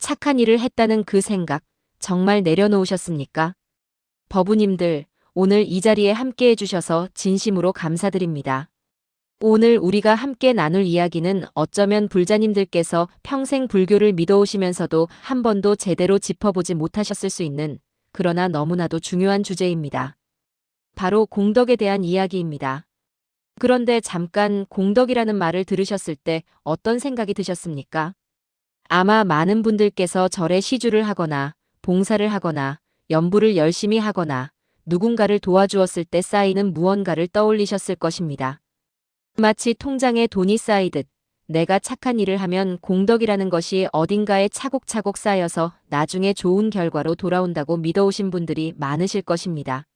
착한 일을 했다는 그 생각, 정말 내려놓으셨습니까? 법우님들, 오늘 이 자리에 함께 해주셔서 진심으로 감사드립니다. 오늘 우리가 함께 나눌 이야기는 어쩌면 불자님들께서 평생 불교를 믿어오시면서도 한 번도 제대로 짚어보지 못하셨을 수 있는, 그러나 너무나도 중요한 주제입니다. 바로 공덕에 대한 이야기입니다. 그런데 잠깐 공덕이라는 말을 들으셨을 때 어떤 생각이 드셨습니까? 아마 많은 분들께서 절에 시주를 하거나 봉사를 하거나 연부를 열심히 하거나 누군가를 도와주었을 때 쌓이는 무언가를 떠올리셨을 것입니다. 마치 통장에 돈이 쌓이듯 내가 착한 일을 하면 공덕이라는 것이 어딘가에 차곡차곡 쌓여서 나중에 좋은 결과로 돌아온다고 믿어오신 분들이 많으실 것입니다.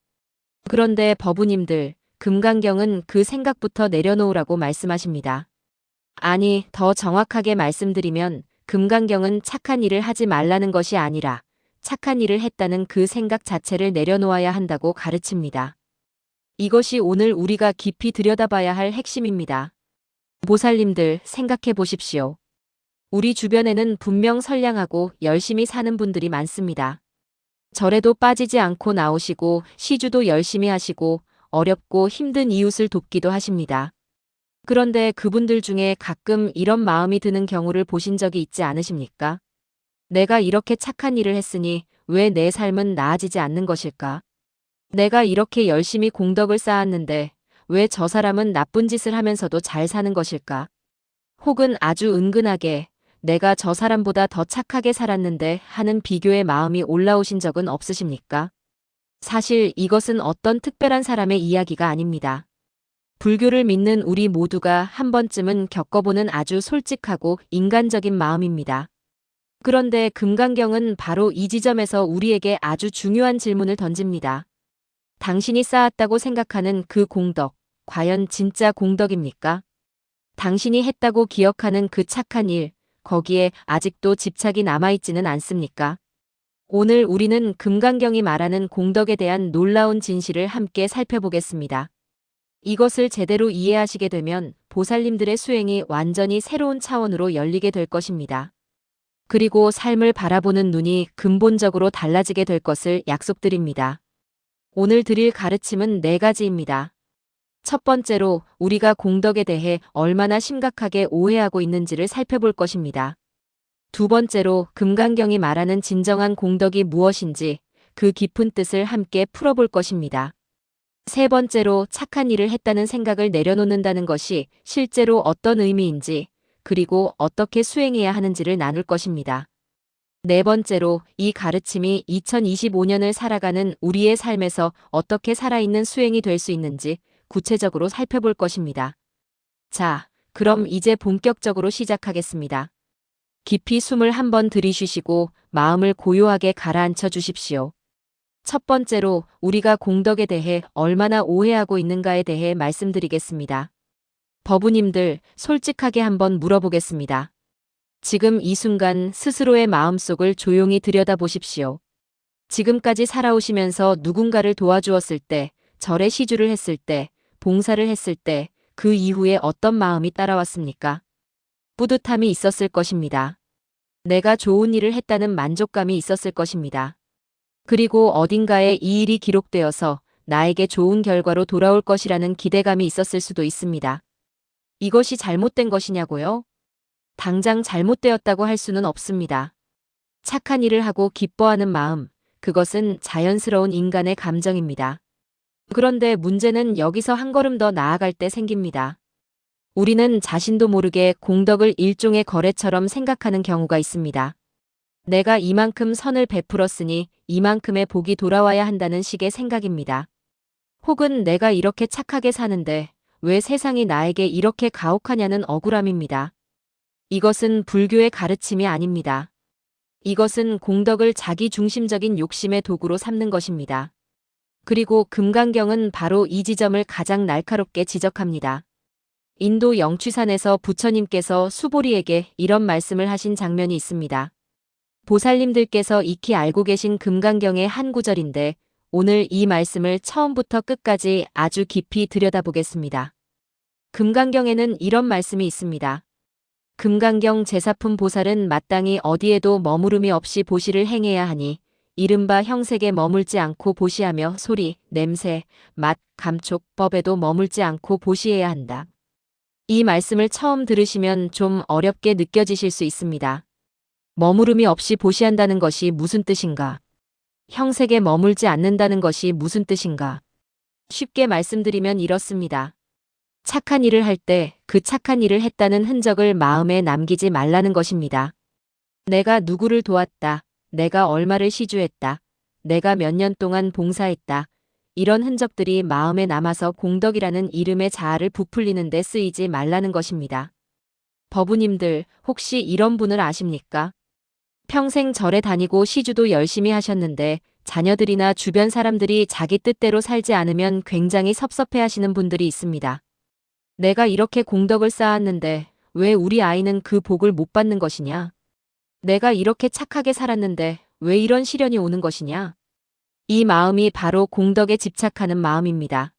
그런데 법우님들, 금강경은 그 생각부터 내려놓으라고 말씀하십니다. 아니, 더 정확하게 말씀드리면 금강경은 착한 일을 하지 말라는 것이 아니라 착한 일을 했다는 그 생각 자체를 내려놓아야 한다고 가르칩니다. 이것이 오늘 우리가 깊이 들여다봐야 할 핵심입니다. 보살님들, 생각해 보십시오. 우리 주변에는 분명 선량하고 열심히 사는 분들이 많습니다. 절에도 빠지지 않고 나오시고 시주도 열심히 하시고 어렵고 힘든 이웃을 돕기도 하십니다. 그런데 그분들 중에 가끔 이런 마음이 드는 경우를 보신 적이 있지 않으십니까? 내가 이렇게 착한 일을 했으니 왜 내 삶은 나아지지 않는 것일까? 내가 이렇게 열심히 공덕을 쌓았는데 왜 저 사람은 나쁜 짓을 하면서도 잘 사는 것일까? 혹은 아주 은근하게 내가 저 사람보다 더 착하게 살았는데 하는 비교의 마음이 올라오신 적은 없으십니까? 사실 이것은 어떤 특별한 사람의 이야기가 아닙니다. 불교를 믿는 우리 모두가 한 번쯤은 겪어보는 아주 솔직하고 인간적인 마음입니다. 그런데 금강경은 바로 이 지점에서 우리에게 아주 중요한 질문을 던집니다. 당신이 쌓았다고 생각하는 그 공덕, 과연 진짜 공덕입니까? 당신이 했다고 기억하는 그 착한 일, 거기에 아직도 집착이 남아있지는 않습니까? 오늘 우리는 금강경이 말하는 공덕에 대한 놀라운 진실을 함께 살펴보겠습니다. 이것을 제대로 이해하시게 되면 보살님들의 수행이 완전히 새로운 차원으로 열리게 될 것입니다. 그리고 삶을 바라보는 눈이 근본적으로 달라지게 될 것을 약속드립니다. 오늘 드릴 가르침은 4가지입니다. 첫 번째로 우리가 공덕에 대해 얼마나 심각하게 오해하고 있는지를 살펴볼 것입니다. 두 번째로 금강경이 말하는 진정한 공덕이 무엇인지 그 깊은 뜻을 함께 풀어볼 것입니다. 세 번째로 착한 일을 했다는 생각을 내려놓는다는 것이 실제로 어떤 의미인지 그리고 어떻게 수행해야 하는지를 나눌 것입니다. 네 번째로 이 가르침이 2025년을 살아가는 우리의 삶에서 어떻게 살아있는 수행이 될 수 있는지 구체적으로 살펴볼 것입니다. 자, 그럼 이제 본격적으로 시작하겠습니다. 깊이 숨을 한번 들이쉬시고 마음을 고요하게 가라앉혀 주십시오. 첫 번째로 우리가 공덕에 대해 얼마나 오해하고 있는가에 대해 말씀드리겠습니다. 법우님들, 솔직하게 한번 물어보겠습니다. 지금 이 순간 스스로의 마음속을 조용히 들여다보십시오. 지금까지 살아오시면서 누군가를 도와주었을 때, 절에 시주를 했을 때, 봉사를 했을 때, 그 이후에 어떤 마음이 따라왔습니까? 뿌듯함이 있었을 것입니다. 내가 좋은 일을 했다는 만족감이 있었을 것입니다. 그리고 어딘가에 이 일이 기록되어서 나에게 좋은 결과로 돌아올 것이라는 기대감이 있었을 수도 있습니다. 이것이 잘못된 것이냐고요? 당장 잘못되었다고 할 수는 없습니다. 착한 일을 하고 기뻐하는 마음, 그것은 자연스러운 인간의 감정입니다. 그런데 문제는 여기서 한 걸음 더 나아갈 때 생깁니다. 우리는 자신도 모르게 공덕을 일종의 거래처럼 생각하는 경우가 있습니다. 내가 이만큼 선을 베풀었으니 이만큼의 복이 돌아와야 한다는 식의 생각입니다. 혹은 내가 이렇게 착하게 사는데 왜 세상이 나에게 이렇게 가혹하냐는 억울함입니다. 이것은 불교의 가르침이 아닙니다. 이것은 공덕을 자기 중심적인 욕심의 도구로 삼는 것입니다. 그리고 금강경은 바로 이 지점을 가장 날카롭게 지적합니다. 인도 영취산에서 부처님께서 수보리에게 이런 말씀을 하신 장면이 있습니다. 보살님들께서 익히 알고 계신 금강경의 한 구절인데 오늘 이 말씀을 처음부터 끝까지 아주 깊이 들여다보겠습니다. 금강경에는 이런 말씀이 있습니다. 금강경 제사품 보살은 마땅히 어디에도 머무름이 없이 보시를 행해야 하니 이른바 형색에 머물지 않고 보시하며 소리, 냄새, 맛, 감촉법에도 머물지 않고 보시해야 한다. 이 말씀을 처음 들으시면 좀 어렵게 느껴지실 수 있습니다. 머무름이 없이 보시한다는 것이 무슨 뜻인가? 형색에 머물지 않는다는 것이 무슨 뜻인가? 쉽게 말씀드리면 이렇습니다. 착한 일을 할 때 그 착한 일을 했다는 흔적을 마음에 남기지 말라는 것입니다. 내가 누구를 도왔다. 내가 얼마를 시주했다. 내가 몇 년 동안 봉사했다. 이런 흔적들이 마음에 남아서 공덕이라는 이름의 자아를 부풀리는 데 쓰이지 말라는 것입니다. 법우님들, 혹시 이런 분을 아십니까? 평생 절에 다니고 시주도 열심히 하셨는데 자녀들이나 주변 사람들이 자기 뜻대로 살지 않으면 굉장히 섭섭해하시는 분들이 있습니다. 내가 이렇게 공덕을 쌓았는데 왜 우리 아이는 그 복을 못 받는 것이냐? 내가 이렇게 착하게 살았는데 왜 이런 시련이 오는 것이냐? 이 마음이 바로 공덕에 집착하는 마음입니다.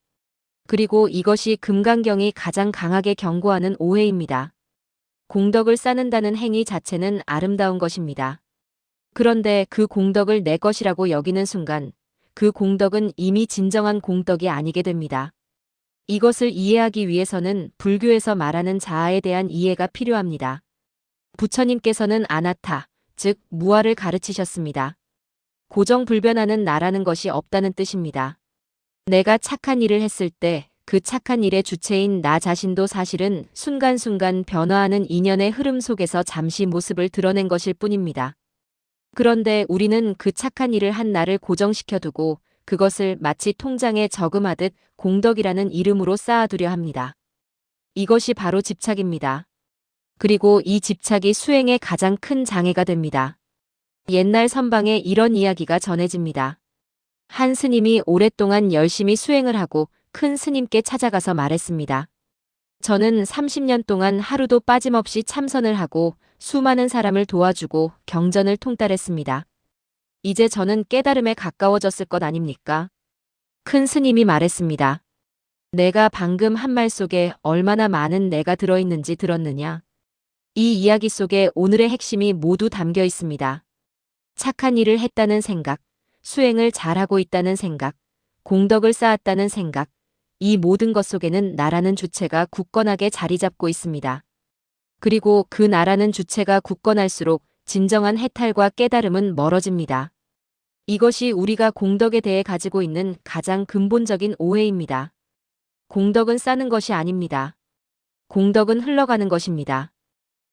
그리고 이것이 금강경이 가장 강하게 경고하는 오해입니다. 공덕을 쌓는다는 행위 자체는 아름다운 것입니다. 그런데 그 공덕을 내 것이라고 여기는 순간 그 공덕은 이미 진정한 공덕이 아니게 됩니다. 이것을 이해하기 위해서는 불교에서 말하는 자아에 대한 이해가 필요합니다. 부처님께서는 아나타, 즉 무아를 가르치셨습니다. 고정불변하는 나라는 것이 없다는 뜻입니다. 내가 착한 일을 했을 때 그 착한 일의 주체인 나 자신도 사실은 순간순간 변화하는 인연의 흐름 속에서 잠시 모습을 드러낸 것일 뿐입니다. 그런데 우리는 그 착한 일을 한 나를 고정시켜두고 그것을 마치 통장에 저금하듯 공덕이라는 이름으로 쌓아두려 합니다. 이것이 바로 집착입니다. 그리고 이 집착이 수행에 가장 큰 장애가 됩니다. 옛날 선방에 이런 이야기가 전해집니다. 한 스님이 오랫동안 열심히 수행을 하고 큰 스님께 찾아가서 말했습니다. 저는 30년 동안 하루도 빠짐없이 참선을 하고 수많은 사람을 도와주고 경전을 통달했습니다. 이제 저는 깨달음에 가까워졌을 것 아닙니까? 큰 스님이 말했습니다. 내가 방금 한 말 속에 얼마나 많은 내가 들어있는지 들었느냐? 이 이야기 속에 오늘의 핵심이 모두 담겨 있습니다. 착한 일을 했다는 생각, 수행을 잘하고 있다는 생각, 공덕을 쌓았다는 생각, 이 모든 것 속에는 나라는 주체가 굳건하게 자리 잡고 있습니다. 그리고 그 나라는 주체가 굳건할수록 진정한 해탈과 깨달음은 멀어집니다. 이것이 우리가 공덕에 대해 가지고 있는 가장 근본적인 오해입니다. 공덕은 쌓는 것이 아닙니다. 공덕은 흘러가는 것입니다.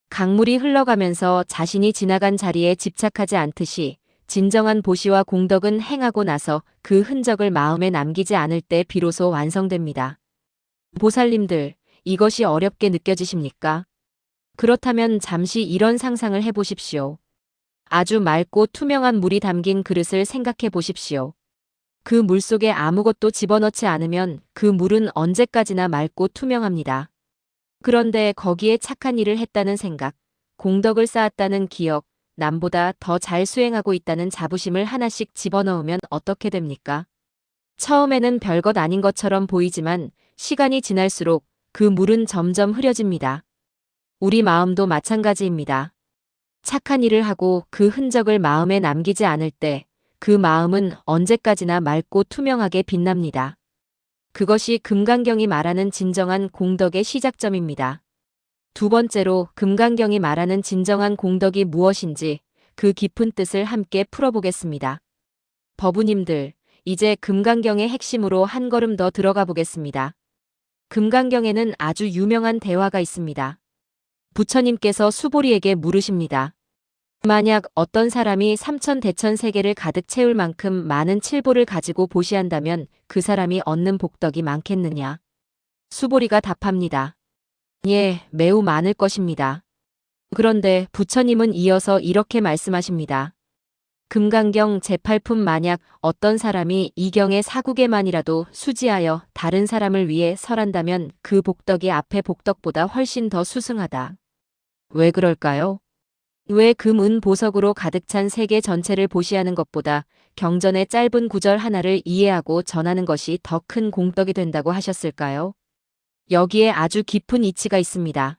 강물이 흘러가면서 자신이 지나간 자리에 집착하지 않듯이 진정한 보시와 공덕은 행하고 나서 그 흔적을 마음에 남기지 않을 때 비로소 완성됩니다. 보살님들, 이것이 어렵게 느껴지십니까? 그렇다면 잠시 이런 상상을 해보십시오. 아주 맑고 투명한 물이 담긴 그릇을 생각해 보십시오. 그 물 속에 아무것도 집어넣지 않으면 그 물은 언제까지나 맑고 투명합니다. 그런데 거기에 착한 일을 했다는 생각, 공덕을 쌓았다는 기억, 남보다 더 잘 수행하고 있다는 자부심을 하나씩 집어넣으면 어떻게 됩니까? 처음에는 별것 아닌 것처럼 보이지만 시간이 지날수록 그 물은 점점 흐려집니다. 우리 마음도 마찬가지입니다. 착한 일을 하고 그 흔적을 마음에 남기지 않을 때 그 마음은 언제까지나 맑고 투명하게 빛납니다. 그것이 금강경이 말하는 진정한 공덕의 시작점입니다. 두 번째로 금강경이 말하는 진정한 공덕이 무엇인지 그 깊은 뜻을 함께 풀어보겠습니다. 법우님들, 이제 금강경의 핵심으로 한 걸음 더 들어가 보겠습니다. 금강경에는 아주 유명한 대화가 있습니다. 부처님께서 수보리에게 물으십니다. 만약 어떤 사람이 삼천대천세계를 가득 채울 만큼 많은 칠보를 가지고 보시한다면 그 사람이 얻는 복덕이 많겠느냐? 수보리가 답합니다. 예, 매우 많을 것입니다. 그런데 부처님은 이어서 이렇게 말씀하십니다. 금강경 제8품 만약 어떤 사람이 이 경의 사국에만이라도 수지하여 다른 사람을 위해 설한다면 그 복덕이 앞의 복덕보다 훨씬 더 수승하다. 왜 그럴까요? 왜 금, 은, 보석으로 가득 찬 세계 전체를 보시하는 것보다 경전의 짧은 구절 하나를 이해하고 전하는 것이 더 큰 공덕이 된다고 하셨을까요? 여기에 아주 깊은 이치가 있습니다.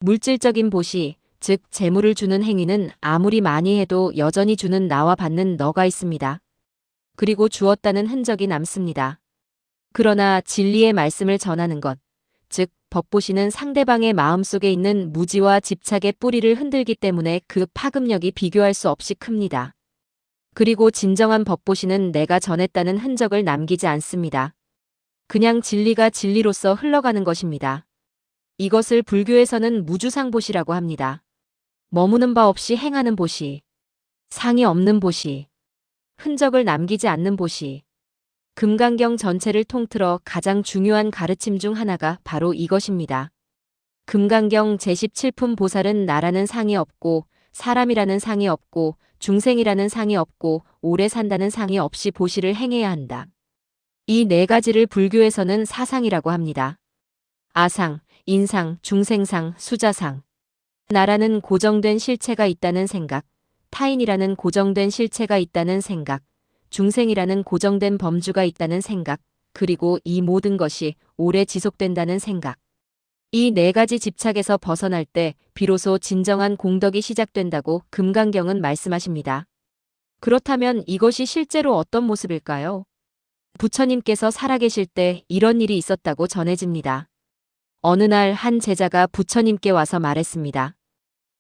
물질적인 보시, 즉 재물을 주는 행위는 아무리 많이 해도 여전히 주는 나와 받는 너가 있습니다. 그리고 주었다는 흔적이 남습니다. 그러나 진리의 말씀을 전하는 것, 즉 법보시는 상대방의 마음속에 있는 무지와 집착의 뿌리를 흔들기 때문에 그 파급력이 비교할 수 없이 큽니다. 그리고 진정한 법보시는 내가 전했다는 흔적을 남기지 않습니다. 그냥 진리가 진리로서 흘러가는 것입니다. 이것을 불교에서는 무주상보시라고 합니다. 머무는 바 없이 행하는 보시, 상이 없는 보시, 흔적을 남기지 않는 보시. 금강경 전체를 통틀어 가장 중요한 가르침 중 하나가 바로 이것입니다. 금강경 제17품 보살은 나라는 상이 없고 사람이라는 상이 없고 중생이라는 상이 없고 오래 산다는 상이 없이 보시를 행해야 한다. 이 네 가지를 불교에서는 사상이라고 합니다. 아상, 인상, 중생상, 수자상. 나라는 고정된 실체가 있다는 생각, 타인이라는 고정된 실체가 있다는 생각, 중생이라는 고정된 범주가 있다는 생각, 그리고 이 모든 것이 오래 지속된다는 생각. 이 네 가지 집착에서 벗어날 때 비로소 진정한 공덕이 시작된다고 금강경은 말씀하십니다. 그렇다면 이것이 실제로 어떤 모습일까요? 부처님께서 살아계실 때 이런 일이 있었다고 전해집니다. 어느 날 한 제자가 부처님께 와서 말했습니다.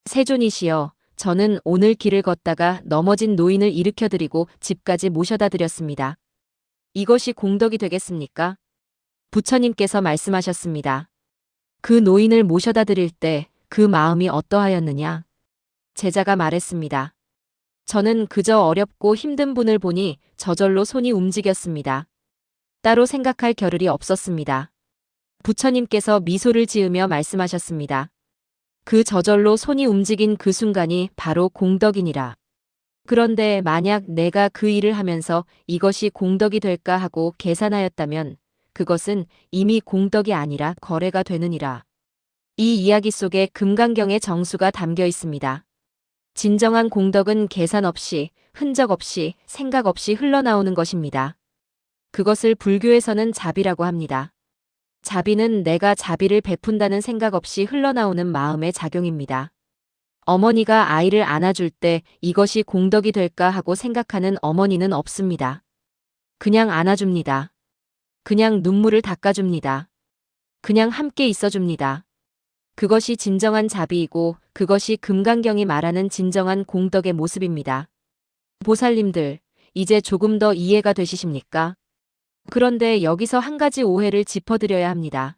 세존이시여, 저는 오늘 길을 걷다가 넘어진 노인을 일으켜드리고 집까지 모셔다 드렸습니다. 이것이 공덕이 되겠습니까? 부처님께서 말씀하셨습니다. 그 노인을 모셔다 드릴 때 그 마음이 어떠하였느냐? 제자가 말했습니다. 저는 그저 어렵고 힘든 분을 보니 저절로 손이 움직였습니다. 따로 생각할 겨를이 없었습니다. 부처님께서 미소를 지으며 말씀하셨습니다. 그 저절로 손이 움직인 그 순간이 바로 공덕이니라. 그런데 만약 내가 그 일을 하면서 이것이 공덕이 될까 하고 계산하였다면 그것은 이미 공덕이 아니라 거래가 되느니라. 이 이야기 속에 금강경의 정수가 담겨 있습니다. 진정한 공덕은 계산 없이, 흔적 없이, 생각 없이 흘러나오는 것입니다. 그것을 불교에서는 자비라고 합니다. 자비는 내가 자비를 베푼다는 생각 없이 흘러나오는 마음의 작용입니다. 어머니가 아이를 안아줄 때 이것이 공덕이 될까 하고 생각하는 어머니는 없습니다. 그냥 안아줍니다. 그냥 눈물을 닦아줍니다. 그냥 함께 있어줍니다. 그것이 진정한 자비이고 그것이 금강경이 말하는 진정한 공덕의 모습입니다. 보살님들, 이제 조금 더 이해가 되시십니까? 그런데 여기서 한 가지 오해를 짚어드려야 합니다.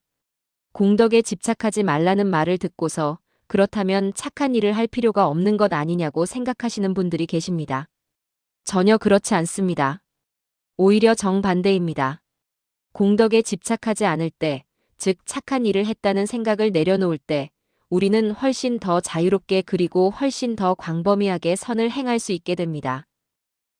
공덕에 집착하지 말라는 말을 듣고서 그렇다면 착한 일을 할 필요가 없는 것 아니냐고 생각하시는 분들이 계십니다. 전혀 그렇지 않습니다. 오히려 정반대입니다. 공덕에 집착하지 않을 때, 즉 착한 일을 했다는 생각을 내려놓을 때 우리는 훨씬 더 자유롭게 그리고 훨씬 더 광범위하게 선을 행할 수 있게 됩니다.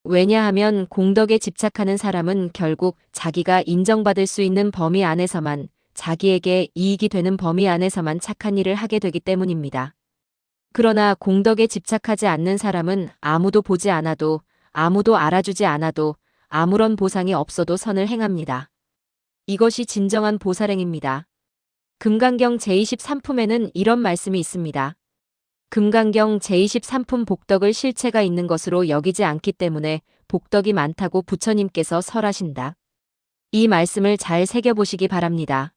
왜냐하면 공덕에 집착하는 사람은 결국 자기가 인정받을 수 있는 범위 안에서만, 자기에게 이익이 되는 범위 안에서만 착한 일을 하게 되기 때문입니다. 그러나 공덕에 집착하지 않는 사람은 아무도 보지 않아도, 아무도 알아주지 않아도, 아무런 보상이 없어도 선을 행합니다. 이것이 진정한 보살행입니다. 금강경 제23품에는 이런 말씀이 있습니다. 금강경 제23품 복덕을 실체가 있는 것으로 여기지 않기 때문에 복덕이 많다고 부처님께서 설하신다. 이 말씀을 잘 새겨보시기 바랍니다.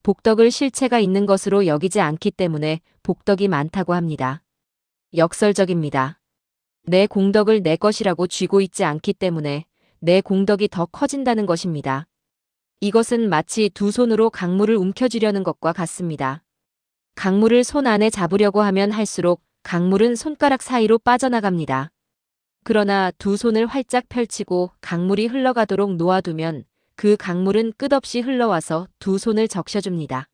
복덕을 실체가 있는 것으로 여기지 않기 때문에 복덕이 많다고 합니다. 역설적입니다. 내 공덕을 내 것이라고 쥐고 있지 않기 때문에 내 공덕이 더 커진다는 것입니다. 이것은 마치 두 손으로 강물을 움켜쥐려는 것과 같습니다. 강물을 손 안에 잡으려고 하면 할수록 강물은 손가락 사이로 빠져나갑니다. 그러나 두 손을 활짝 펼치고 강물이 흘러가도록 놓아두면 그 강물은 끝없이 흘러와서 두 손을 적셔줍니다.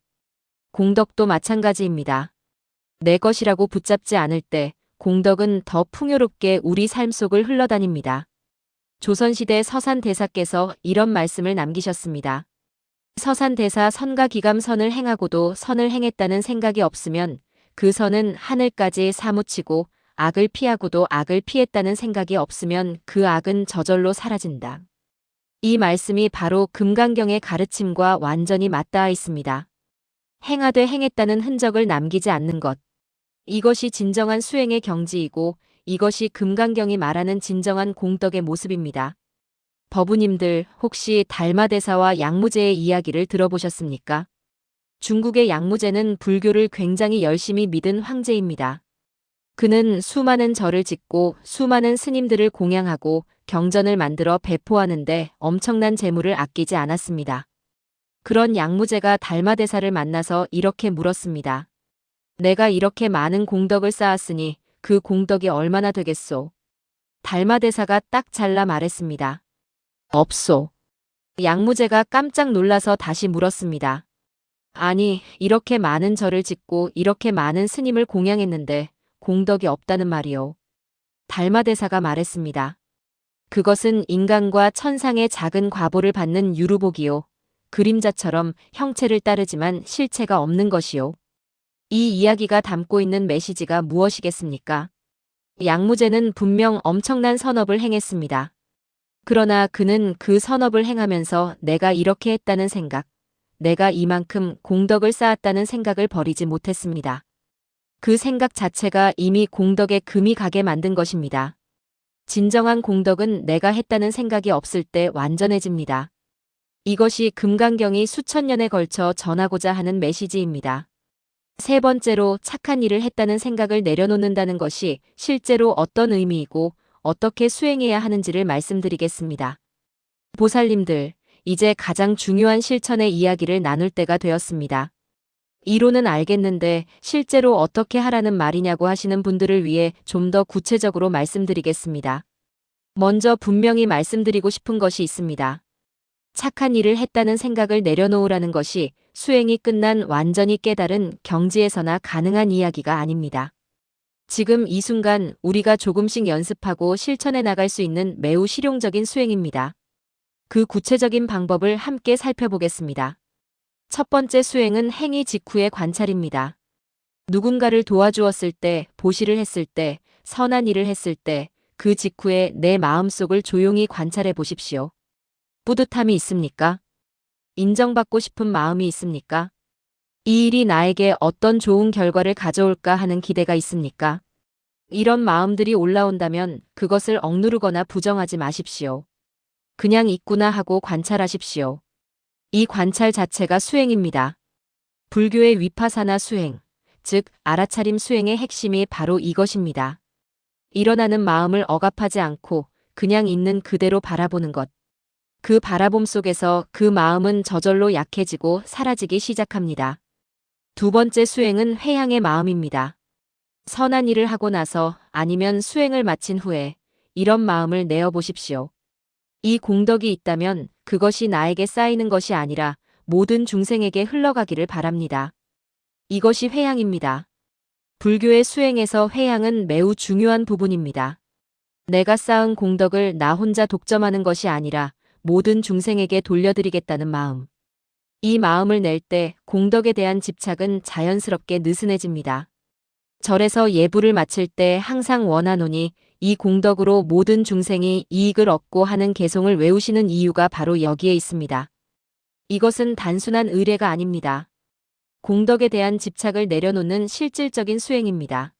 공덕도 마찬가지입니다. 내 것이라고 붙잡지 않을 때 공덕은 더 풍요롭게 우리 삶 속을 흘러다닙니다. 조선시대 서산대사께서 이런 말씀을 남기셨습니다. 서산대사 선과 기감 선을 행하고도 선을 행했다는 생각이 없으면 그 선은 하늘까지 사무치고 악을 피하고도 악을 피했다는 생각이 없으면 그 악은 저절로 사라진다. 이 말씀이 바로 금강경의 가르침과 완전히 맞닿아 있습니다. 행하되 행했다는 흔적을 남기지 않는 것. 이것이 진정한 수행의 경지이고 이것이 금강경이 말하는 진정한 공덕의 모습입니다. 법우님들 혹시 달마대사와 양무제의 이야기를 들어보셨습니까? 중국의 양무제는 불교를 굉장히 열심히 믿은 황제입니다. 그는 수많은 절을 짓고 수많은 스님들을 공양하고 경전을 만들어 배포하는데 엄청난 재물을 아끼지 않았습니다. 그런 양무제가 달마대사를 만나서 이렇게 물었습니다. 내가 이렇게 많은 공덕을 쌓았으니 그 공덕이 얼마나 되겠소? 달마대사가 딱 잘라 말했습니다. 없소. 양무제가 깜짝 놀라서 다시 물었습니다. 아니, 이렇게 많은 절을 짓고 이렇게 많은 스님을 공양했는데 공덕이 없다는 말이오. 달마대사가 말했습니다. 그것은 인간과 천상의 작은 과보를 받는 유루복이요. 그림자처럼 형체를 따르지만 실체가 없는 것이요. 이 이야기가 담고 있는 메시지가 무엇이겠습니까? 양무제는 분명 엄청난 선업을 행했습니다. 그러나 그는 그 선업을 행하면서 내가 이렇게 했다는 생각, 내가 이만큼 공덕을 쌓았다는 생각을 버리지 못했습니다. 그 생각 자체가 이미 공덕에 금이 가게 만든 것입니다. 진정한 공덕은 내가 했다는 생각이 없을 때 완전해집니다. 이것이 금강경이 수천 년에 걸쳐 전하고자 하는 메시지입니다. 세 번째로 착한 일을 했다는 생각을 내려놓는다는 것이 실제로 어떤 의미이고 어떻게 수행해야 하는지를 말씀드리겠습니다. 보살님들, 이제 가장 중요한 실천의 이야기를 나눌 때가 되었습니다. 이론은 알겠는데 실제로 어떻게 하라는 말이냐고 하시는 분들을 위해 좀 더 구체적으로 말씀드리겠습니다. 먼저 분명히 말씀드리고 싶은 것이 있습니다. 착한 일을 했다는 생각을 내려놓으라는 것이 수행이 끝난 완전히 깨달은 경지에서나 가능한 이야기가 아닙니다. 지금 이 순간 우리가 조금씩 연습하고 실천해 나갈 수 있는 매우 실용적인 수행입니다. 그 구체적인 방법을 함께 살펴보겠습니다. 첫 번째 수행은 행위 직후의 관찰입니다. 누군가를 도와주었을 때, 보시를 했을 때, 선한 일을 했을 때, 그 직후에 내 마음속을 조용히 관찰해 보십시오. 뿌듯함이 있습니까? 인정받고 싶은 마음이 있습니까? 이 일이 나에게 어떤 좋은 결과를 가져올까 하는 기대가 있습니까? 이런 마음들이 올라온다면 그것을 억누르거나 부정하지 마십시오. 그냥 있구나 하고 관찰하십시오. 이 관찰 자체가 수행입니다. 불교의 위파사나 수행, 즉 알아차림 수행의 핵심이 바로 이것입니다. 일어나는 마음을 억압하지 않고 그냥 있는 그대로 바라보는 것. 그 바라봄 속에서 그 마음은 저절로 약해지고 사라지기 시작합니다. 두 번째 수행은 회향의 마음입니다. 선한 일을 하고 나서 아니면 수행을 마친 후에 이런 마음을 내어 보십시오. 이 공덕이 있다면 그것이 나에게 쌓이는 것이 아니라 모든 중생에게 흘러가기를 바랍니다. 이것이 회향입니다. 불교의 수행에서 회향은 매우 중요한 부분입니다. 내가 쌓은 공덕을 나 혼자 독점하는 것이 아니라 모든 중생에게 돌려드리겠다는 마음. 이 마음을 낼 때 공덕에 대한 집착은 자연스럽게 느슨해집니다. 절에서 예불을 마칠 때 항상 원하노니 이 공덕으로 모든 중생이 이익을 얻고 하는 개송을 외우시는 이유가 바로 여기에 있습니다. 이것은 단순한 의례가 아닙니다. 공덕에 대한 집착을 내려놓는 실질적인 수행입니다.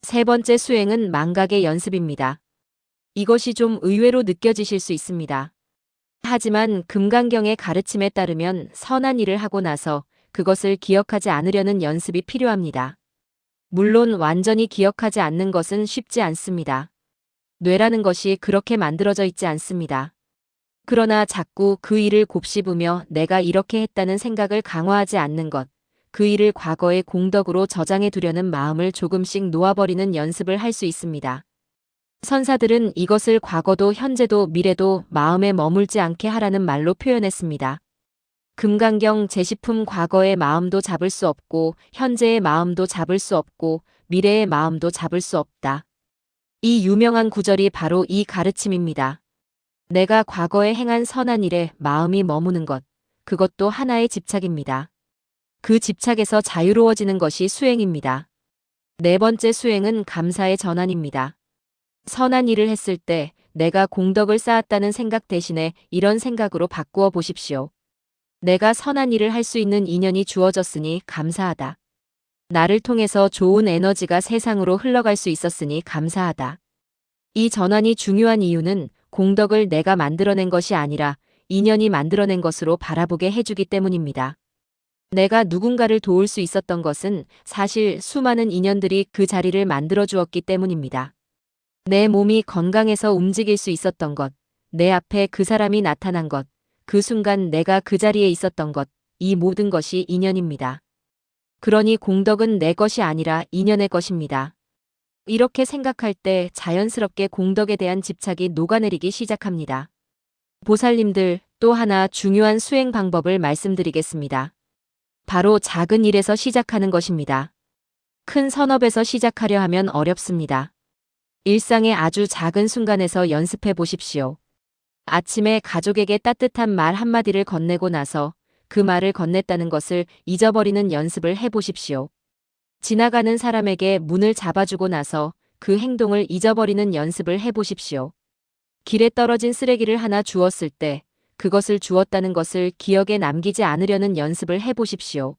세 번째 수행은 망각의 연습입니다. 이것이 좀 의외로 느껴지실 수 있습니다. 하지만 금강경의 가르침에 따르면 선한 일을 하고 나서 그것을 기억하지 않으려는 연습이 필요합니다. 물론 완전히 기억하지 않는 것은 쉽지 않습니다. 뇌라는 것이 그렇게 만들어져 있지 않습니다. 그러나 자꾸 그 일을 곱씹으며 내가 이렇게 했다는 생각을 강화하지 않는 것, 그 일을 과거의 공덕으로 저장해 두려는 마음을 조금씩 놓아버리는 연습을 할 수 있습니다. 선사들은 이것을 과거도 현재도 미래도 마음에 머물지 않게 하라는 말로 표현했습니다. 금강경 제시품 과거의 마음도 잡을 수 없고 현재의 마음도 잡을 수 없고 미래의 마음도 잡을 수 없다. 이 유명한 구절이 바로 이 가르침입니다. 내가 과거에 행한 선한 일에 마음이 머무는 것, 그것도 하나의 집착입니다. 그 집착에서 자유로워지는 것이 수행입니다. 네 번째 수행은 감사의 전환입니다. 선한 일을 했을 때 내가 공덕을 쌓았다는 생각 대신에 이런 생각으로 바꾸어 보십시오. 내가 선한 일을 할 수 있는 인연이 주어졌으니 감사하다. 나를 통해서 좋은 에너지가 세상으로 흘러갈 수 있었으니 감사하다. 이 전환이 중요한 이유는 공덕을 내가 만들어낸 것이 아니라 인연이 만들어낸 것으로 바라보게 해주기 때문입니다. 내가 누군가를 도울 수 있었던 것은 사실 수많은 인연들이 그 자리를 만들어 주었기 때문입니다. 내 몸이 건강해서 움직일 수 있었던 것, 내 앞에 그 사람이 나타난 것, 그 순간 내가 그 자리에 있었던 것, 이 모든 것이 인연입니다. 그러니 공덕은 내 것이 아니라 인연의 것입니다. 이렇게 생각할 때 자연스럽게 공덕에 대한 집착이 녹아내리기 시작합니다. 보살님들, 또 하나 중요한 수행 방법을 말씀드리겠습니다. 바로 작은 일에서 시작하는 것입니다. 큰 선업에서 시작하려 하면 어렵습니다. 일상의 아주 작은 순간에서 연습해 보십시오. 아침에 가족에게 따뜻한 말 한마디를 건네고 나서 그 말을 건넸다는 것을 잊어버리는 연습을 해 보십시오. 지나가는 사람에게 문을 잡아주고 나서 그 행동을 잊어버리는 연습을 해 보십시오. 길에 떨어진 쓰레기를 하나 주웠을 때 그것을 주웠다는 것을 기억에 남기지 않으려는 연습을 해 보십시오.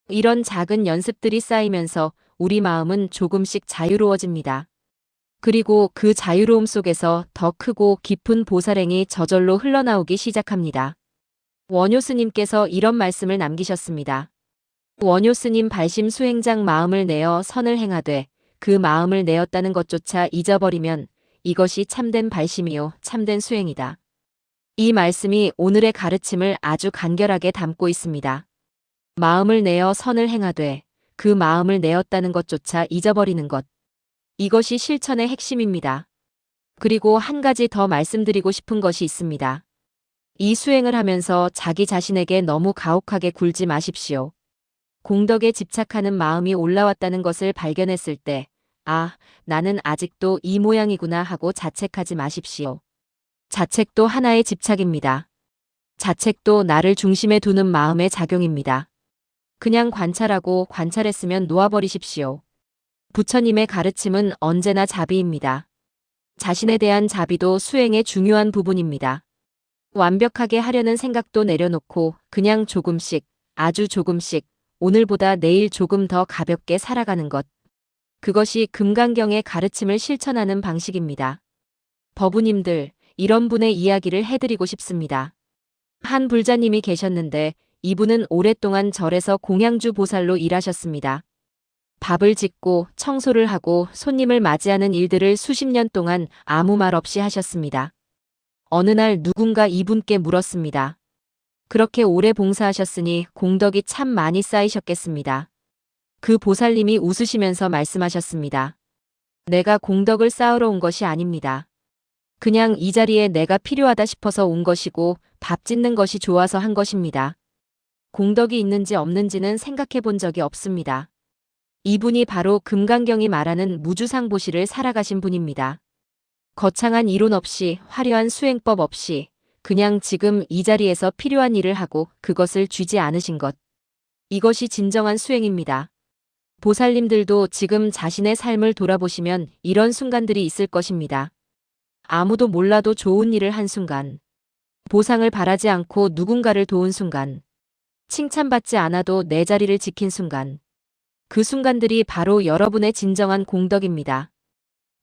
이런 작은 연습들이 쌓이면서 우리 마음은 조금씩 자유로워집니다. 그리고 그 자유로움 속에서 더 크고 깊은 보살행이 저절로 흘러나오기 시작합니다. 원효 스님께서 이런 말씀을 남기셨습니다. 원효 스님 발심 수행장 마음을 내어 선을 행하되 그 마음을 내었다는 것조차 잊어버리면 이것이 참된 발심이요 참된 수행이다. 이 말씀이 오늘의 가르침을 아주 간결하게 담고 있습니다. 마음을 내어 선을 행하되 그 마음을 내었다는 것조차 잊어버리는 것. 이것이 실천의 핵심입니다. 그리고 한 가지 더 말씀드리고 싶은 것이 있습니다. 이 수행을 하면서 자기 자신에게 너무 가혹하게 굴지 마십시오. 공덕에 집착하는 마음이 올라왔다는 것을 발견했을 때, 아, 나는 아직도 이 모양이구나 하고 자책하지 마십시오. 자책도 하나의 집착입니다. 자책도 나를 중심에 두는 마음의 작용입니다. 그냥 관찰하고 관찰했으면 놓아버리십시오. 부처님의 가르침은 언제나 자비입니다. 자신에 대한 자비도 수행의 중요한 부분입니다. 완벽하게 하려는 생각도 내려놓고 그냥 조금씩, 아주 조금씩, 오늘보다 내일 조금 더 가볍게 살아가는 것. 그것이 금강경의 가르침을 실천하는 방식입니다. 법우님들, 이런 분의 이야기를 해드리고 싶습니다. 한 불자님이 계셨는데 이분은 오랫동안 절에서 공양주 보살로 일하셨습니다. 밥을 짓고 청소를 하고 손님을 맞이하는 일들을 수십 년 동안 아무 말 없이 하셨습니다. 어느 날 누군가 이분께 물었습니다. 그렇게 오래 봉사하셨으니 공덕이 참 많이 쌓이셨겠습니다. 그 보살님이 웃으시면서 말씀하셨습니다. 내가 공덕을 쌓으러 온 것이 아닙니다. 그냥 이 자리에 내가 필요하다 싶어서 온 것이고 밥 짓는 것이 좋아서 한 것입니다. 공덕이 있는지 없는지는 생각해 본 적이 없습니다. 이분이 바로 금강경이 말하는 무주상보시를 살아가신 분입니다. 거창한 이론 없이 화려한 수행법 없이 그냥 지금 이 자리에서 필요한 일을 하고 그것을 쥐지 않으신 것. 이것이 진정한 수행입니다. 보살님들도 지금 자신의 삶을 돌아보시면 이런 순간들이 있을 것입니다. 아무도 몰라도 좋은 일을 한 순간. 보상을 바라지 않고 누군가를 도운 순간. 칭찬받지 않아도 내 자리를 지킨 순간. 그 순간들이 바로 여러분의 진정한 공덕입니다.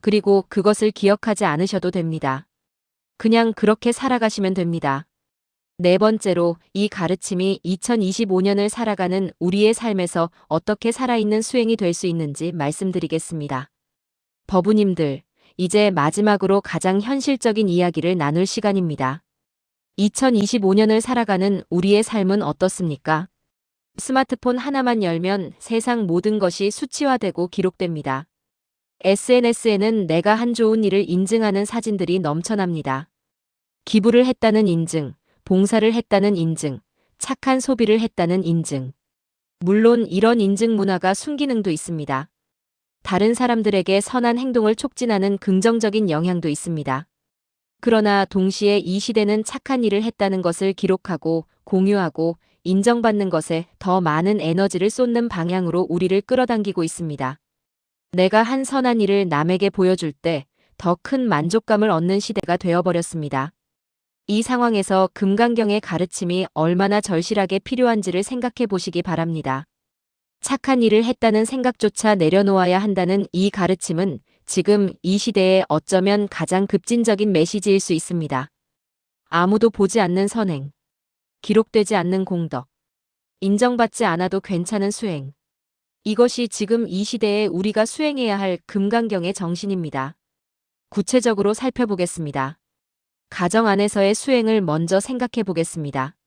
그리고 그것을 기억하지 않으셔도 됩니다. 그냥 그렇게 살아가시면 됩니다. 네 번째로 이 가르침이 2025년을 살아가는 우리의 삶에서 어떻게 살아있는 수행이 될 수 있는지 말씀드리겠습니다. 법우님들, 이제 마지막으로 가장 현실적인 이야기를 나눌 시간입니다. 2025년을 살아가는 우리의 삶은 어떻습니까? 스마트폰 하나만 열면 세상 모든 것이 수치화되고 기록됩니다. SNS에는 내가 한 좋은 일을 인증하는 사진들이 넘쳐납니다. 기부를 했다는 인증, 봉사를 했다는 인증, 착한 소비를 했다는 인증. 물론 이런 인증 문화가 순기능도 있습니다. 다른 사람들에게 선한 행동을 촉진하는 긍정적인 영향도 있습니다. 그러나 동시에 이 시대는 착한 일을 했다는 것을 기록하고 공유하고 인정받는 것에 더 많은 에너지를 쏟는 방향으로 우리를 끌어당기고 있습니다. 내가 한 선한 일을 남에게 보여줄 때 더 큰 만족감을 얻는 시대가 되어버렸습니다. 이 상황에서 금강경의 가르침이 얼마나 절실하게 필요한지를 생각해 보시기 바랍니다. 착한 일을 했다는 생각조차 내려놓아야 한다는 이 가르침은 지금 이 시대에 어쩌면 가장 급진적인 메시지일 수 있습니다. 아무도 보지 않는 선행, 기록되지 않는 공덕, 인정받지 않아도 괜찮은 수행. 이것이 지금 이 시대에 우리가 수행해야 할 금강경의 정신입니다. 구체적으로 살펴보겠습니다. 가정 안에서의 수행을 먼저 생각해 보겠습니다.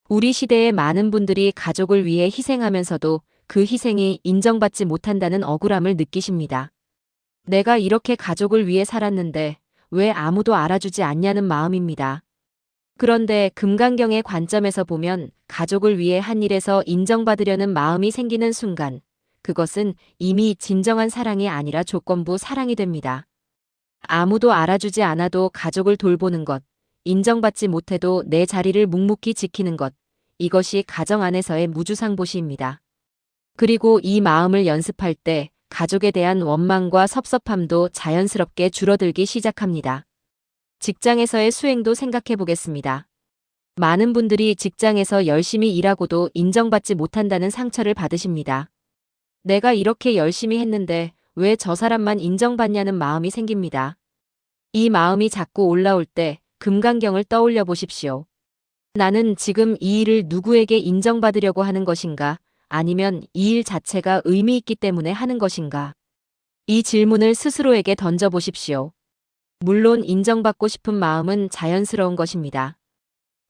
우리 시대의 많은 분들이 가족을 위해 희생하면서도 그 희생이 인정받지 못한다는 억울함을 느끼십니다. 내가 이렇게 가족을 위해 살았는데 왜 아무도 알아주지 않냐는 마음입니다. 그런데 금강경의 관점에서 보면 가족을 위해 한 일에서 인정받으려는 마음이 생기는 순간 그것은 이미 진정한 사랑이 아니라 조건부 사랑이 됩니다. 아무도 알아주지 않아도 가족을 돌보는 것, 인정받지 못해도 내 자리를 묵묵히 지키는 것, 이것이 가정 안에서의 무주상보시입니다. 그리고 이 마음을 연습할 때 가족에 대한 원망과 섭섭함도 자연스럽게 줄어들기 시작합니다. 직장에서의 수행도 생각해 보겠습니다. 많은 분들이 직장에서 열심히 일하고도 인정받지 못한다는 상처를 받으십니다. 내가 이렇게 열심히 했는데 왜 저 사람만 인정받냐는 마음이 생깁니다. 이 마음이 자꾸 올라올 때 금강경을 떠올려 보십시오. 나는 지금 이 일을 누구에게 인정받으려고 하는 것인가? 아니면 이 일 자체가 의미 있기 때문에 하는 것인가? 이 질문을 스스로에게 던져보십시오. 물론 인정받고 싶은 마음은 자연스러운 것입니다.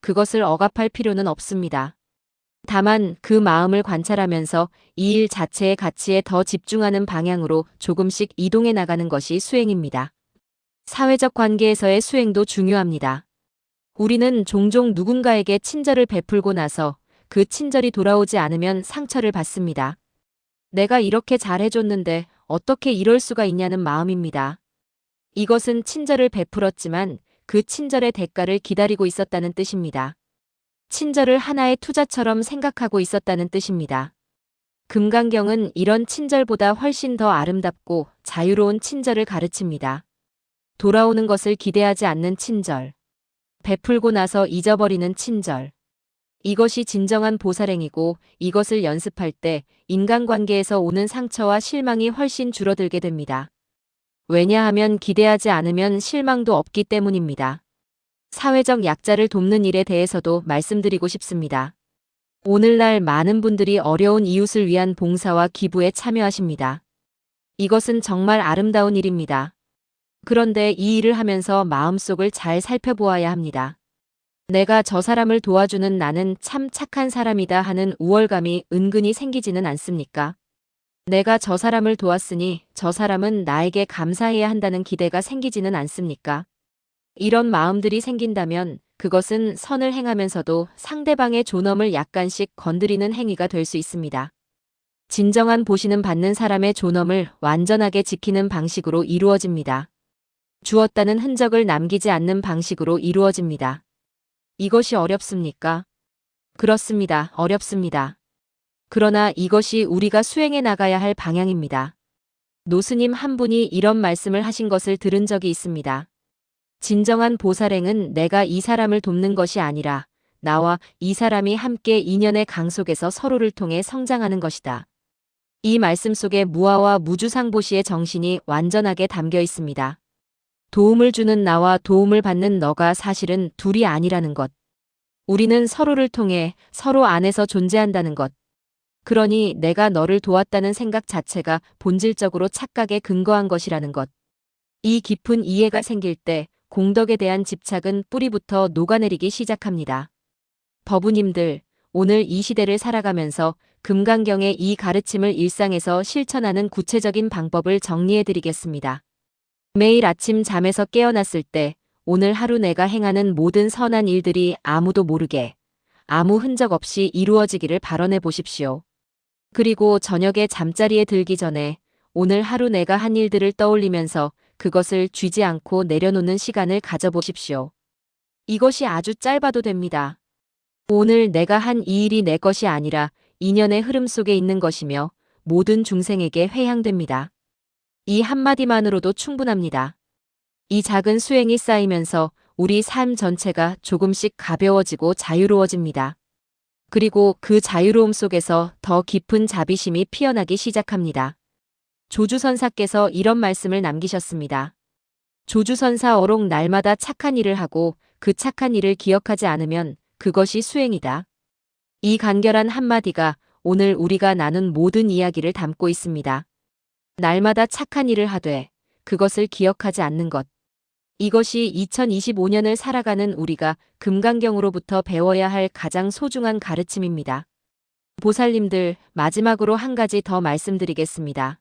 그것을 억압할 필요는 없습니다. 다만 그 마음을 관찰하면서 이 일 자체의 가치에 더 집중하는 방향으로 조금씩 이동해 나가는 것이 수행입니다. 사회적 관계에서의 수행도 중요합니다. 우리는 종종 누군가에게 친절을 베풀고 나서 그 친절이 돌아오지 않으면 상처를 받습니다. 내가 이렇게 잘해줬는데 어떻게 이럴 수가 있냐는 마음입니다. 이것은 친절을 베풀었지만 그 친절의 대가를 기다리고 있었다는 뜻입니다. 친절을 하나의 투자처럼 생각하고 있었다는 뜻입니다. 금강경은 이런 친절보다 훨씬 더 아름답고 자유로운 친절을 가르칩니다. 돌아오는 것을 기대하지 않는 친절. 베풀고 나서 잊어버리는 친절. 이것이 진정한 보살행이고 이것을 연습할 때 인간관계에서 오는 상처와 실망이 훨씬 줄어들게 됩니다. 왜냐하면 기대하지 않으면 실망도 없기 때문입니다. 사회적 약자를 돕는 일에 대해서도 말씀드리고 싶습니다. 오늘날 많은 분들이 어려운 이웃을 위한 봉사와 기부에 참여하십니다. 이것은 정말 아름다운 일입니다. 그런데 이 일을 하면서 마음속을 잘 살펴보아야 합니다. 내가 저 사람을 도와주는 나는 참 착한 사람이다 하는 우월감이 은근히 생기지는 않습니까? 내가 저 사람을 도왔으니 저 사람은 나에게 감사해야 한다는 기대가 생기지는 않습니까? 이런 마음들이 생긴다면 그것은 선을 행하면서도 상대방의 존엄을 약간씩 건드리는 행위가 될 수 있습니다. 진정한 보시는 받는 사람의 존엄을 완전하게 지키는 방식으로 이루어집니다. 주었다는 흔적을 남기지 않는 방식으로 이루어집니다. 이것이 어렵습니까? 그렇습니다. 어렵습니다. 그러나 이것이 우리가 수행해 나가야 할 방향입니다. 노스님 한 분이 이런 말씀을 하신 것을 들은 적이 있습니다. 진정한 보살행은 내가 이 사람을 돕는 것이 아니라 나와 이 사람이 함께 인연의 강 속에서 서로를 통해 성장하는 것이다. 이 말씀 속에 무아와 무주상보시의 정신이 완전하게 담겨 있습니다. 도움을 주는 나와 도움을 받는 너가 사실은 둘이 아니라는 것. 우리는 서로를 통해 서로 안에서 존재한다는 것. 그러니 내가 너를 도왔다는 생각 자체가 본질적으로 착각에 근거한 것이라는 것. 이 깊은 이해가 생길 때 공덕에 대한 집착은 뿌리부터 녹아내리기 시작합니다. 법우님들, 오늘 이 시대를 살아가면서 금강경의 이 가르침을 일상에서 실천하는 구체적인 방법을 정리해드리겠습니다. 매일 아침 잠에서 깨어났을 때 오늘 하루 내가 행하는 모든 선한 일들이 아무도 모르게 아무 흔적 없이 이루어지기를 발언해 보십시오. 그리고 저녁에 잠자리에 들기 전에 오늘 하루 내가 한 일들을 떠올리면서 그것을 쥐지 않고 내려놓는 시간을 가져보십시오. 이것이 아주 짧아도 됩니다. 오늘 내가 한 이 일이 내 것이 아니라 인연의 흐름 속에 있는 것이며 모든 중생에게 회향됩니다. 이 한마디만으로도 충분합니다. 이 작은 수행이 쌓이면서 우리 삶 전체가 조금씩 가벼워지고 자유로워집니다. 그리고 그 자유로움 속에서 더 깊은 자비심이 피어나기 시작합니다. 조주선사께서 이런 말씀을 남기셨습니다. 조주선사 어록 날마다 착한 일을 하고 그 착한 일을 기억하지 않으면 그것이 수행이다. 이 간결한 한마디가 오늘 우리가 나눈 모든 이야기를 담고 있습니다. 날마다 착한 일을 하되 그것을 기억하지 않는 것. 이것이 2025년을 살아가는 우리가 금강경으로부터 배워야 할 가장 소중한 가르침입니다. 보살님들, 마지막으로 한 가지 더 말씀드리겠습니다.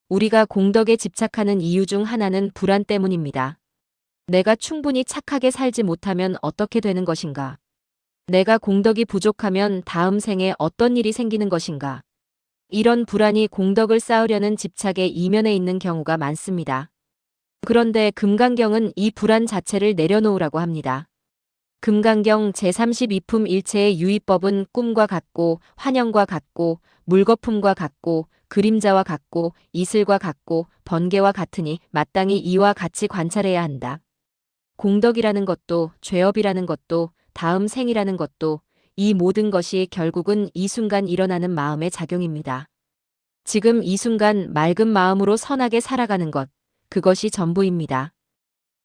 우리가 공덕에 집착하는 이유 중 하나는 불안 때문입니다. 내가 충분히 착하게 살지 못하면 어떻게 되는 것인가? 내가 공덕이 부족하면 다음 생에 어떤 일이 생기는 것인가? 이런 불안이 공덕을 쌓으려는 집착의 이면에 있는 경우가 많습니다. 그런데 금강경은 이 불안 자체를 내려놓으라고 합니다. 금강경 제32품 일체의 유의법은 꿈과 같고 환영과 같고 물거품과 같고 그림자와 같고 이슬과 같고 번개와 같으니 마땅히 이와 같이 관찰해야 한다. 공덕이라는 것도 죄업이라는 것도 다음 생이라는 것도 이 모든 것이 결국은 이 순간 일어나는 마음의 작용입니다. 지금 이 순간 맑은 마음으로 선하게 살아가는 것, 그것이 전부입니다.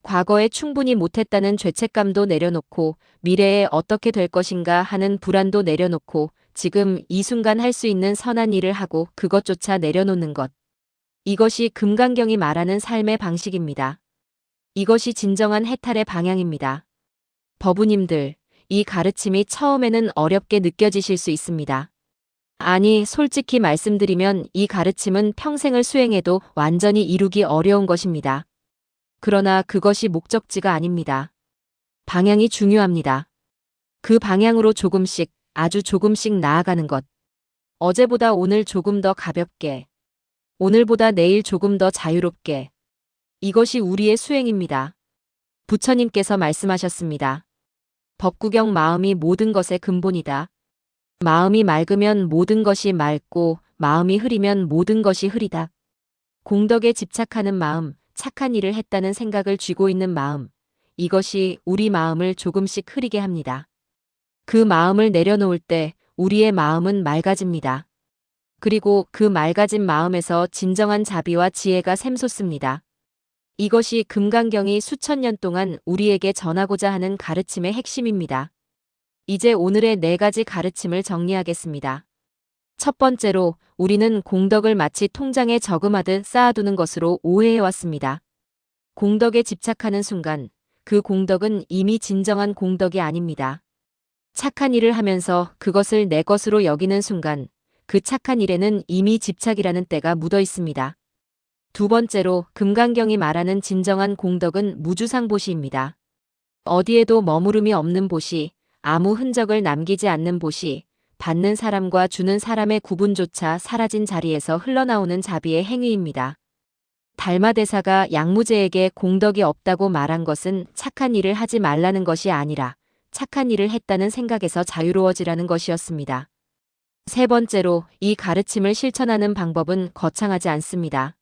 과거에 충분히 못했다는 죄책감도 내려놓고 미래에 어떻게 될 것인가 하는 불안도 내려놓고 지금 이 순간 할 수 있는 선한 일을 하고 그것조차 내려놓는 것. 이것이 금강경이 말하는 삶의 방식입니다. 이것이 진정한 해탈의 방향입니다. 법우님들, 이 가르침이 처음에는 어렵게 느껴지실 수 있습니다. 아니, 솔직히 말씀드리면 이 가르침은 평생을 수행해도 완전히 이루기 어려운 것입니다. 그러나 그것이 목적지가 아닙니다. 방향이 중요합니다. 그 방향으로 조금씩, 아주 조금씩 나아가는 것. 어제보다 오늘 조금 더 가볍게, 오늘보다 내일 조금 더 자유롭게. 이것이 우리의 수행입니다. 부처님께서 말씀하셨습니다. 법구경 마음이 모든 것의 근본이다. 마음이 맑으면 모든 것이 맑고 마음이 흐리면 모든 것이 흐리다. 공덕에 집착하는 마음, 착한 일을 했다는 생각을 쥐고 있는 마음, 이것이 우리 마음을 조금씩 흐리게 합니다. 그 마음을 내려놓을 때 우리의 마음은 맑아집니다. 그리고 그 맑아진 마음에서 진정한 자비와 지혜가 샘솟습니다. 이것이 금강경이 수천 년 동안 우리에게 전하고자 하는 가르침의 핵심입니다. 이제 오늘의 4가지 가르침을 정리하겠습니다. 첫 번째로 우리는 공덕을 마치 통장에 저금하듯 쌓아두는 것으로 오해해왔습니다. 공덕에 집착하는 순간 그 공덕은 이미 진정한 공덕이 아닙니다. 착한 일을 하면서 그것을 내 것으로 여기는 순간 그 착한 일에는 이미 집착이라는 때가 묻어 있습니다. 두 번째로 금강경이 말하는 진정한 공덕은 무주상보시입니다. 어디에도 머무름이 없는 보시, 아무 흔적을 남기지 않는 보시, 받는 사람과 주는 사람의 구분조차 사라진 자리에서 흘러나오는 자비의 행위입니다. 달마대사가 양무제에게 공덕이 없다고 말한 것은 착한 일을 하지 말라는 것이 아니라 착한 일을 했다는 생각에서 자유로워지라는 것이었습니다. 세 번째로 이 가르침을 실천하는 방법은 거창하지 않습니다.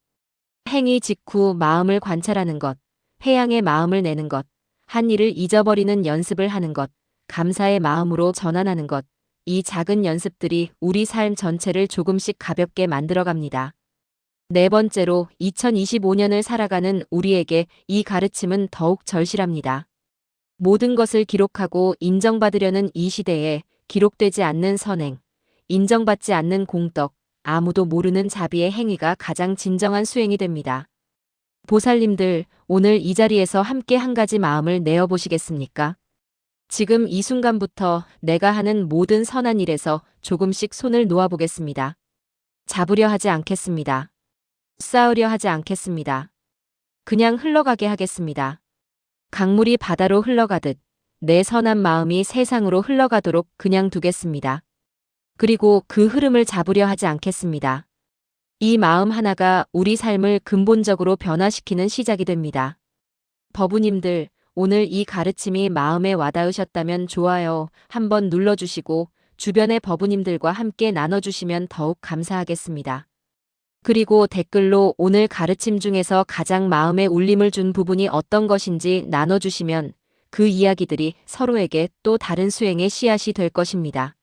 행위 직후 마음을 관찰하는 것, 회양의 마음을 내는 것, 한 일을 잊어버리는 연습을 하는 것, 감사의 마음으로 전환하는 것, 이 작은 연습들이 우리 삶 전체를 조금씩 가볍게 만들어갑니다. 네 번째로 2025년을 살아가는 우리에게 이 가르침은 더욱 절실합니다. 모든 것을 기록하고 인정받으려는 이 시대에 기록되지 않는 선행, 인정받지 않는 공덕, 아무도 모르는 자비의 행위가 가장 진정한 수행이 됩니다. 보살님들, 오늘 이 자리에서 함께 한 가지 마음을 내어보시겠습니까? 지금 이 순간부터 내가 하는 모든 선한 일에서 조금씩 손을 놓아보겠습니다. 잡으려 하지 않겠습니다. 쌓으려 하지 않겠습니다. 그냥 흘러가게 하겠습니다. 강물이 바다로 흘러가듯 내 선한 마음이 세상으로 흘러가도록 그냥 두겠습니다. 그리고 그 흐름을 잡으려 하지 않겠습니다. 이 마음 하나가 우리 삶을 근본적으로 변화시키는 시작이 됩니다. 법우님들, 오늘 이 가르침이 마음에 와닿으셨다면 좋아요 한번 눌러주시고 주변의 법우님들과 함께 나눠주시면 더욱 감사하겠습니다. 그리고 댓글로 오늘 가르침 중에서 가장 마음에 울림을 준 부분이 어떤 것인지 나눠주시면 그 이야기들이 서로에게 또 다른 수행의 씨앗이 될 것입니다.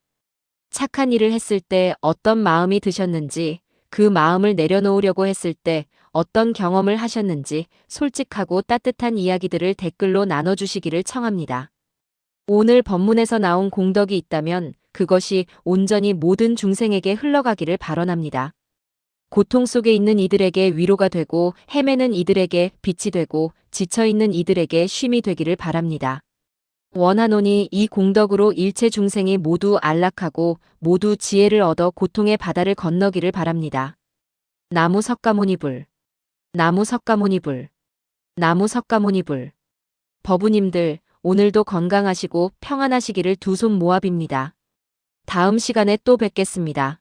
착한 일을 했을 때 어떤 마음이 드셨는지, 그 마음을 내려놓으려고 했을 때 어떤 경험을 하셨는지 솔직하고 따뜻한 이야기들을 댓글로 나눠주시기를 청합니다. 오늘 법문에서 나온 공덕이 있다면 그것이 온전히 모든 중생에게 흘러가기를 발언합니다. 고통 속에 있는 이들에게 위로가 되고 헤매는 이들에게 빛이 되고 지쳐있는 이들에게 쉼이 되기를 바랍니다. 원하노니 이 공덕으로 일체 중생이 모두 안락하고 모두 지혜를 얻어 고통의 바다를 건너기를 바랍니다. 나무 석가모니불, 나무 석가모니불, 나무 석가모니불. 법우님들, 오늘도 건강하시고 평안하시기를 두 손 모아 빕니다. 다음 시간에 또 뵙겠습니다.